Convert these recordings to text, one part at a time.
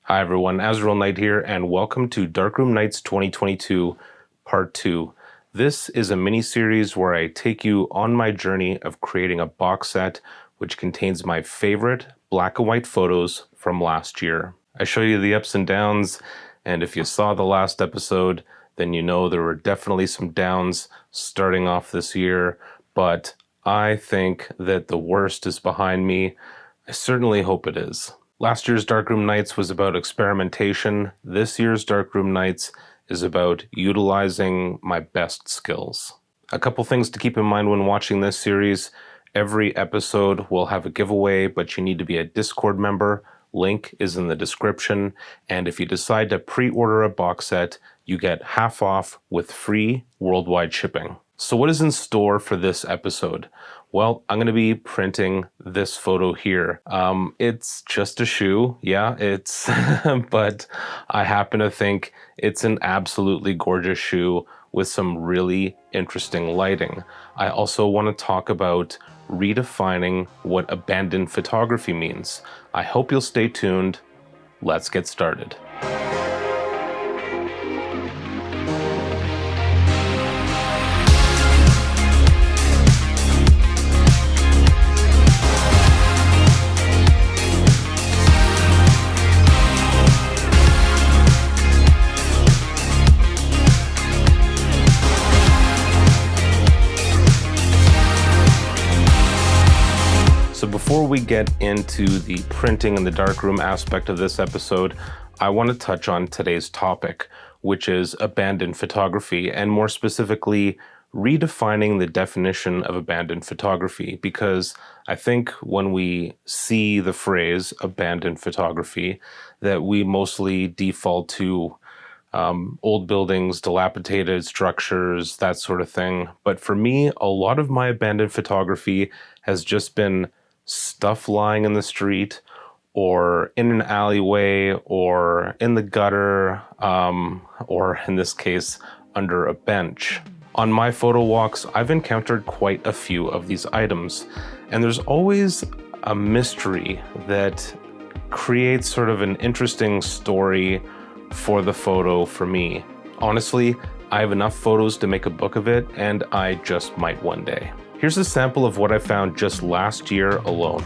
Hi everyone, Azriel Knight here, and welcome to Darkroom Nights 2022 Part 2. This is a mini-series where I take you on my journey of creating a box set which contains my favorite black and white photos from last year. I show you the ups and downs, and if you saw the last episode, then you know there were definitely some downs starting off this year, but I think that the worst is behind me. I certainly hope it is. Last year's Darkroom Nights was about experimentation. This year's Darkroom Nights is about utilizing my best skills. A couple things to keep in mind when watching this series. Every episode will have a giveaway, but you need to be a Discord member. Link is in the description. And if you decide to pre-order a box set, you get half off with free worldwide shipping. So what is in store for this episode? Well, I'm going to be printing this photo here. It's just a shoe. Yeah, it's, but I happen to think it's an absolutely gorgeous shoe with some really interesting lighting. I also want to talk about redefining what abandoned photography means. I hope you'll stay tuned. Let's get started. Before we get into the printing and the darkroom aspect of this episode, I want to touch on today's topic, which is abandoned photography, and more specifically, redefining the definition of abandoned photography, because I think when we see the phrase abandoned photography, that we mostly default to old buildings, dilapidated structures, that sort of thing. But for me, a lot of my abandoned photography has just been stuff lying in the street or in an alleyway or in the gutter, or in this case, under a bench. On my photo walks, I've encountered quite a few of these items, and there's always a mystery that creates sort of an interesting story for the photo for me. Honestly, I have enough photos to make a book of it, and I just might one day. Here's a sample of what I found just last year alone.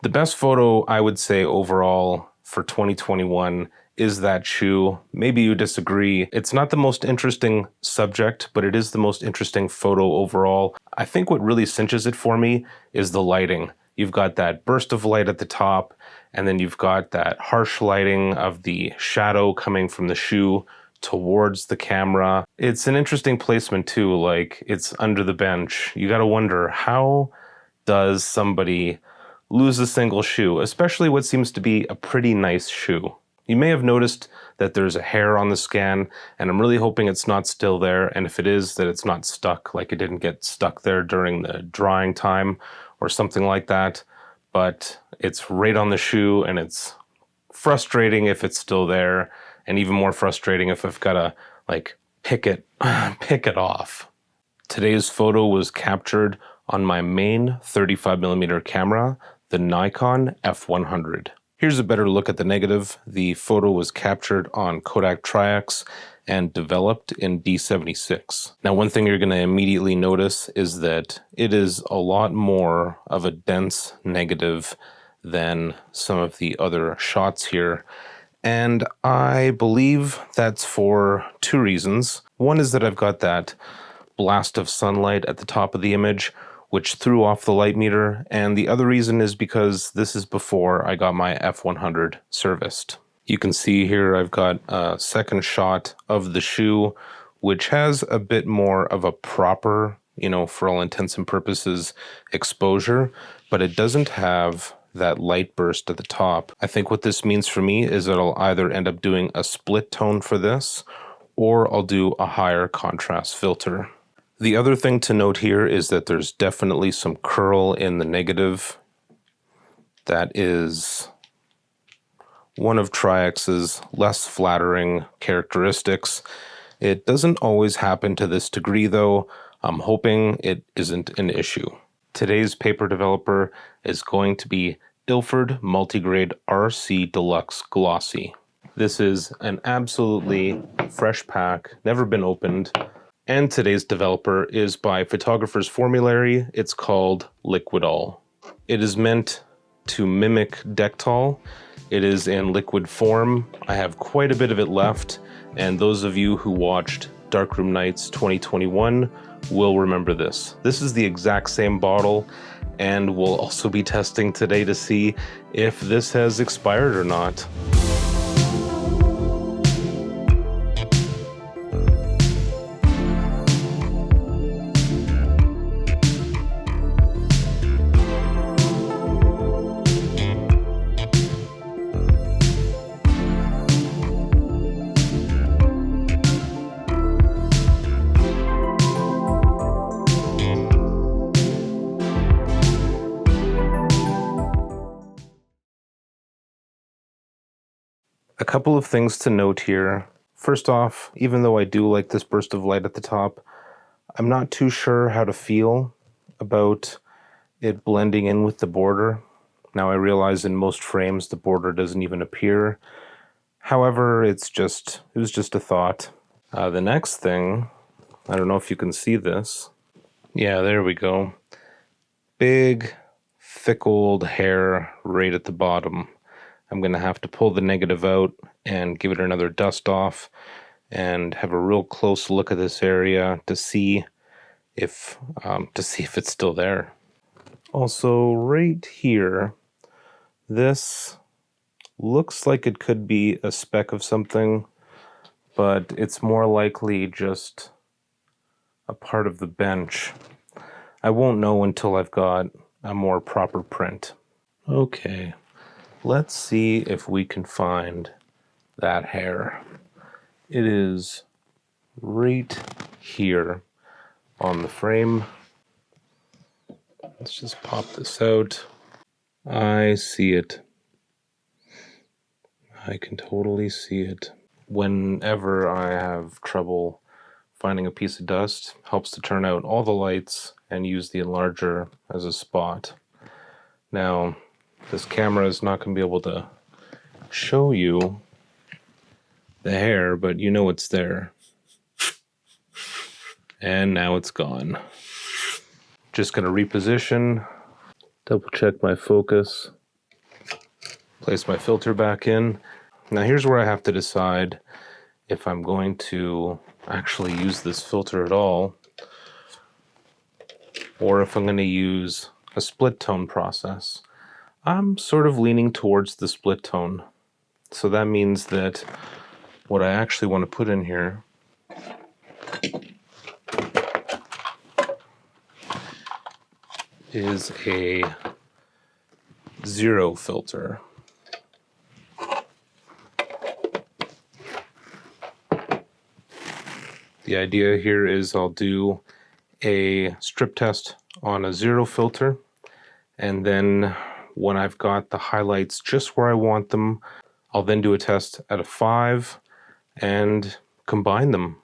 The best photo, I would say, overall for 2021 is that shoe. Maybe you disagree. It's not the most interesting subject, but it is the most interesting photo overall. I think what really cinches it for me is the lighting. You've got that burst of light at the top, and then you've got that harsh lighting of the shadow coming from the shoe towards the camera. It's an interesting placement too, like it's under the bench. You gotta wonder, how does somebody lose a single shoe, especially what seems to be a pretty nice shoe? You may have noticed that there's a hair on the scan, and I'm really hoping it's not still there, and if it is, that it's not stuck, like it didn't get stuck there during the drying time or something like that. But it's right on the shoe, and it's frustrating if it's still there, and even more frustrating if I've got to like pick it off. Today's photo was captured on my main 35mm camera, the Nikon F100. Here's a better look at the negative. The photo was captured on Kodak Tri-X and developed in D76. Now, one thing you're going to immediately notice is that it is a lot more of a dense negative than some of the other shots here. And I believe that's for two reasons. One is that I've got that blast of sunlight at the top of the image, which threw off the light meter, and the other reason is because this is before I got my F100 serviced. You can see here I've got a second shot of the shoe, which has a bit more of a proper, for all intents and purposes, exposure, but it doesn't have that light burst at the top. I think what this means for me is that I'll either end up doing a split tone for this, or I'll do a higher contrast filter. The other thing to note here is that there's definitely some curl in the negative. That is one of Tri-X's less flattering characteristics. It doesn't always happen to this degree though. I'm hoping it isn't an issue. Today's paper developer is going to be Ilford Multigrade RC Deluxe Glossy. This is an absolutely fresh pack, never been opened. And today's developer is by Photographer's Formulary. It's called Liquidol. It is meant to mimic Dectol. It is in liquid form. I have quite a bit of it left, and those of you who watched Darkroom Nights 2021 will remember this. This is the exact same bottle, and we'll also be testing today to see if this has expired or not. A couple of things to note here. First off, even though I do like this burst of light at the top, I'm not too sure how to feel about it blending in with the border. Now I realize in most frames the border doesn't even appear. However, it was just a thought. The next thing, I don't know if you can see this. Yeah, there we go. Big, thick old hair right at the bottom. I'm going to have to pull the negative out and give it another dust off and have a real close look at this area to see if it's still there. Also, right here, this looks like it could be a speck of something, but it's more likely just a part of the bench. I won't know until I've got a more proper print. Okay. Let's see if we can find that hair. It is right here on the frame. Let's just pop this out. I see it. I can totally see it. Whenever I have trouble finding a piece of dust, helps to turn out all the lights and use the enlarger as a spot. Now, this camera is not going to be able to show you the hair, but you know it's there. And now it's gone. Just going to reposition, double check my focus, place my filter back in. Now here's where I have to decide if I'm going to actually use this filter at all, or if I'm going to use a split tone process. I'm sort of leaning towards the split tone. So that means that what I actually want to put in here is a zero filter. The idea here is I'll do a strip test on a zero filter, and then when I've got the highlights just where I want them, I'll then do a test at a 5 and combine them.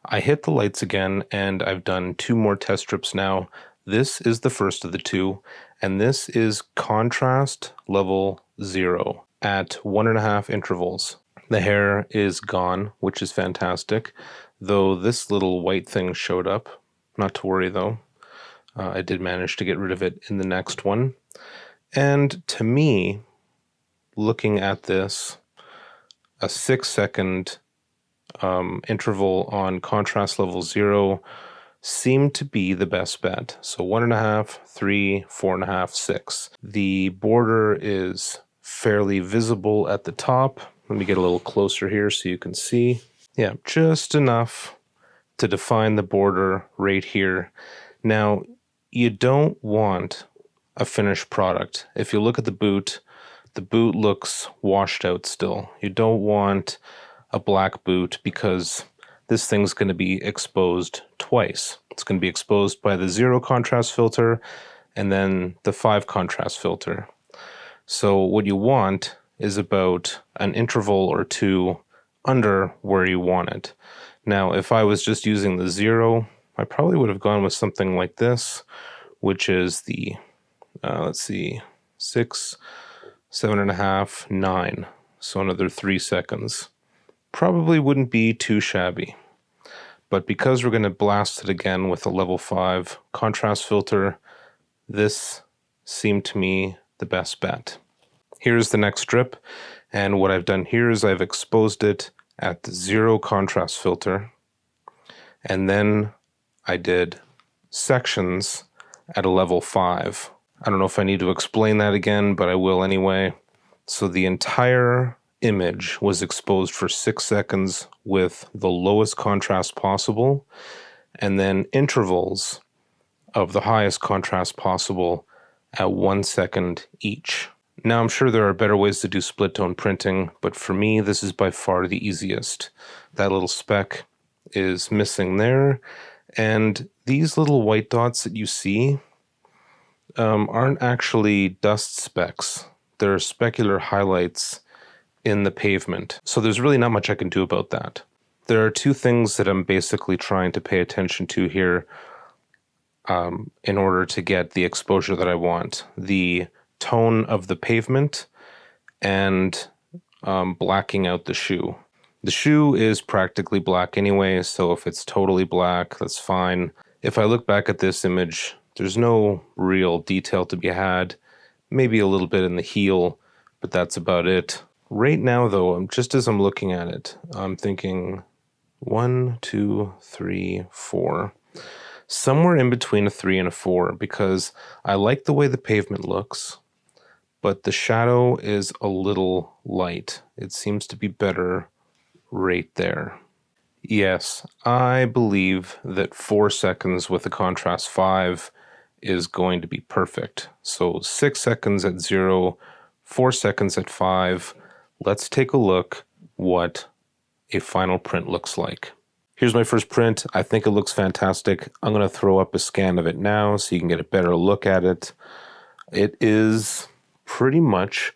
I hit the lights again, and I've done 2 more test strips now. This is the first of the 2, and this is contrast level 0 at 1.5 intervals. The hair is gone, which is fantastic, though this little white thing showed up. Not to worry though. I did manage to get rid of it in the next one. And to me, looking at this, a 6-second interval on contrast level 0 seemed to be the best bet. So 1.5, 3, 4.5, 6. The border is fairly visible at the top. Let me get a little closer here so you can see. Yeah, just enough to define the border right here. Now, you don't want a finished product. If you look at the boot looks washed out still. You don't want a black boot because this thing's going to be exposed twice. It's going to be exposed by the 0 contrast filter and then the 5 contrast filter. So what you want is about an interval or 2 under where you want it. Now, if I was just using the 0, I probably would have gone with something like this, which is the, let's see, 6, 7.5, 9. So another 3 seconds. Probably wouldn't be too shabby. But because we're going to blast it again with a level 5 contrast filter, this seemed to me the best bet. Here's the next strip, and what I've done here is I've exposed it at the 0 contrast filter, and then I did sections at a level 5. I don't know if I need to explain that again, but I will anyway. So the entire image was exposed for 6 seconds with the lowest contrast possible, and then intervals of the highest contrast possible at 1 second each. Now, I'm sure there are better ways to do split tone printing, but for me, this is by far the easiest. That little speck is missing there, and these little white dots that you see aren't actually dust specks. They're specular highlights in the pavement. So there's really not much I can do about that. There are 2 things that I'm basically trying to pay attention to here in order to get the exposure that I want. The tone of the pavement and blacking out the shoe. The shoe is practically black anyway, so if it's totally black, that's fine. If I look back at this image, there's no real detail to be had. Maybe a little bit in the heel, but that's about it. Right now, though, just as I'm looking at it, I'm thinking 1, 2, 3, 4. Somewhere in between a 3 and a 4, because I like the way the pavement looks, but the shadow is a little light. It seems to be better right there. Yes, I believe that 4 seconds with a contrast 5 is going to be perfect. So 6 seconds at 0, 4 seconds at 5. Let's take a look what a final print looks like. Here's my first print. I think it looks fantastic. I'm going to throw up a scan of it now so you can get a better look at it. It is pretty much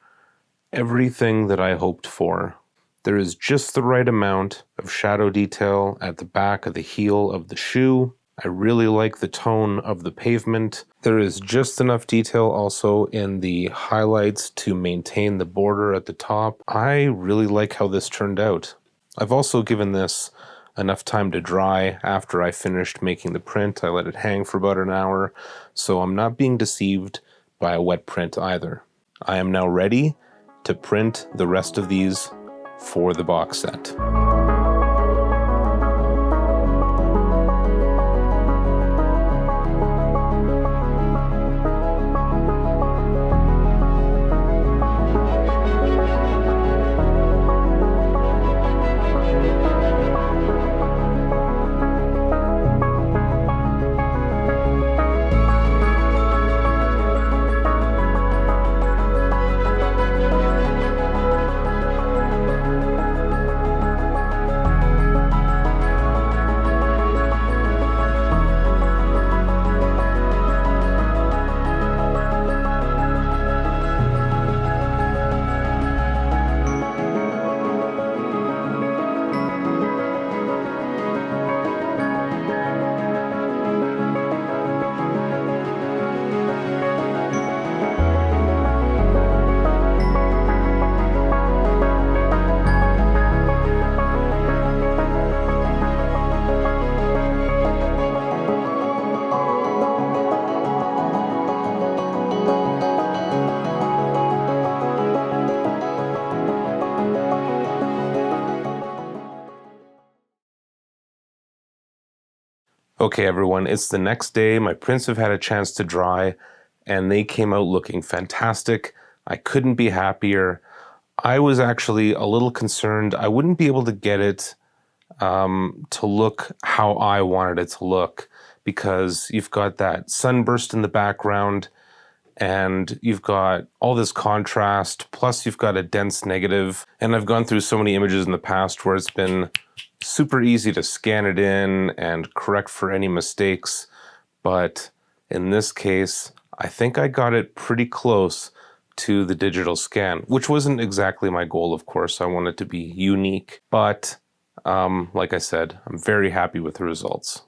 everything that I hoped for. There is just the right amount of shadow detail at the back of the heel of the shoe. I really like the tone of the pavement. There is just enough detail also in the highlights to maintain the border at the top. I really like how this turned out. I've also given this enough time to dry after I finished making the print. I let it hang for about an hour, so I'm not being deceived by a wet print either. I am now ready to print the rest of these for the box set. Okay, everyone, it's the next day. My prints have had a chance to dry, and they came out looking fantastic. I couldn't be happier. I was actually a little concerned I wouldn't be able to get it to look how I wanted it to look, because you've got that sunburst in the background, and you've got all this contrast, plus you've got a dense negative. And I've gone through so many images in the past where it's been super easy to scan it in and correct for any mistakes. But in this case, I think I got it pretty close to the digital scan, which wasn't exactly my goal, of course. I want it to be unique. But like I said, I'm very happy with the results.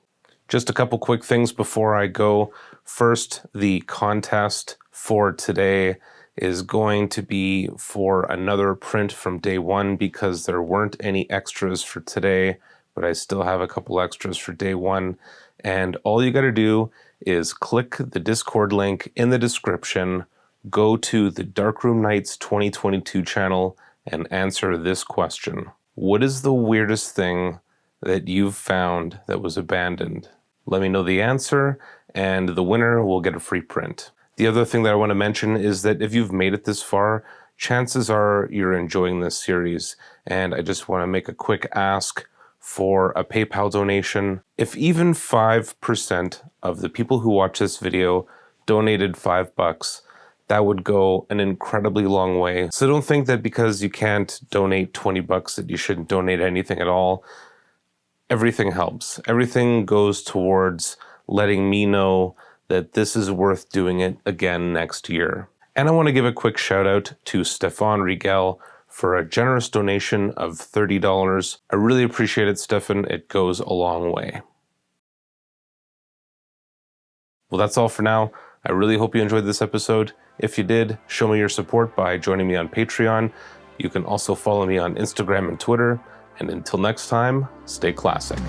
Just a couple quick things before I go. First, the contest for today is going to be for another print from day one, because there weren't any extras for today, but I still have a couple extras for day one. And all you got to do is click the Discord link in the description, go to the Darkroom Knights 2022 channel, and answer this question. What is the weirdest thing that you've found that was abandoned? Let me know the answer, and the winner will get a free print. The other thing that I want to mention is that if you've made it this far, chances are you're enjoying this series, and I just want to make a quick ask for a PayPal donation. If even 5% of the people who watch this video donated $5, that would go an incredibly long way. So don't think that because you can't donate $20 that you shouldn't donate anything at all. Everything helps. Everything goes towards letting me know that this is worth doing it again next year. And I want to give a quick shout out to Stefan Riegel for a generous donation of $30. I really appreciate it, Stefan. It goes a long way. Well, that's all for now. I really hope you enjoyed this episode. If you did, show me your support by joining me on Patreon. You can also follow me on Instagram and Twitter. And until next time, stay classic.